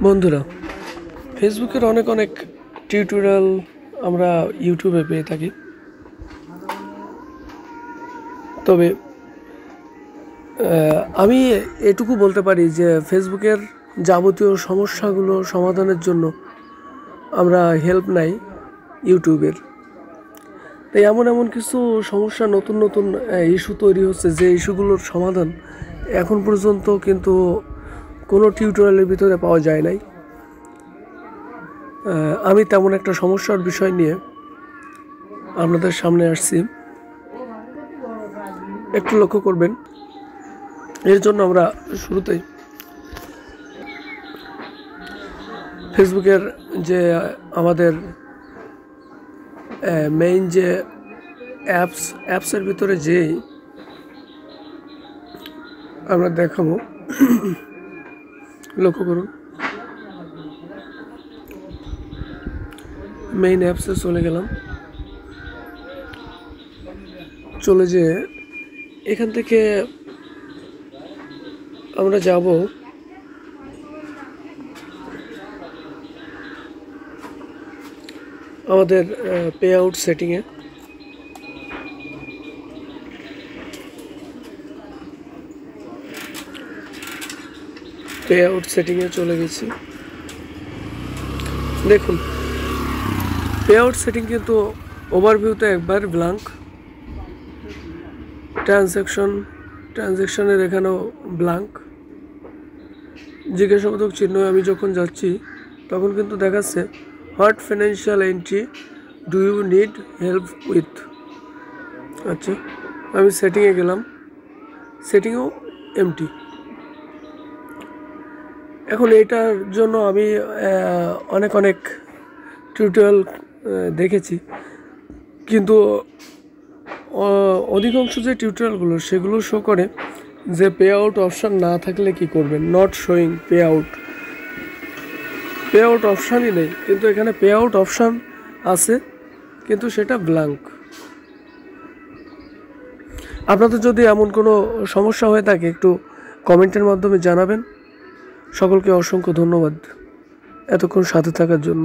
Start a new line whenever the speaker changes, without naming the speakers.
বন্ধুরা, ফেসবুকের অনেক অনেক টিউটোরিয়াল আমরা ইউটিউবে পেয়ে থাকি। তবে আমি এটুকু বলতে পারি যে ফেসবুকের যাবতীয় সমস্যাগুলো সমাধানের জন্য আমরা হেল্প নাই ইউটিউবের। তাই এমন এমন কিছু সমস্যা, নতুন নতুন ইস্যু তৈরি হচ্ছে, যে ইস্যুগুলোর সমাধান এখন পর্যন্ত কিন্তু কোনো টিউটোরিয়ালের ভিতরে পাওয়া যায় নাই। আমি তেমন একটা সমস্যার বিষয় নিয়ে আপনাদের সামনে আসছি, একটু লক্ষ্য করবেন। এর জন্য আমরা শুরুতেই ফেসবুকের যে আমাদের মেইন যে অ্যাপসের ভিতরে যেই আমরা দেখাবো, লক্ষ্য করুন। মেইন অ্যাপসে চলে গেলাম, চলে যে এখান থেকে আমরা যাব আমাদের পে আউট সেটিংয়ে। পে আউট সেটিংয়ে চলে গেছি। দেখুন, পে আউট সেটিং কিন্তু ওভারভিউতে একবার ব্ল্যাঙ্ক। ট্রানজ্যাকশনের এখানেও ব্ল্যাঙ্ক। জিজ্ঞাসাবাদক চিহ্ন আমি যখন যাচ্ছি তখন কিন্তু দেখাচ্ছে what financial entry do you need help with. আচ্ছা, আমি সেটিংয়ে গেলাম, সেটিংও এমটি। এখন এটার জন্য আমি অনেক অনেক টিউটোরিয়াল দেখেছি, কিন্তু অধিকাংশ যে টিউটোরিয়ালগুলো সেগুলো শো করে যে পে আউট অপশান না থাকলে কি করবেন, not showing pay out. Pay out অপশানই নেই, কিন্তু এখানে পে আউট অপশান আছে, কিন্তু সেটা ব্ল্যাঙ্ক। আপনাদের যদি এমন কোনো সমস্যা হয়ে থাকে একটু কমেন্টের মাধ্যমে জানাবেন। সকলকে অসংখ্য ধন্যবাদ এতক্ষণ সাথে থাকার জন্য।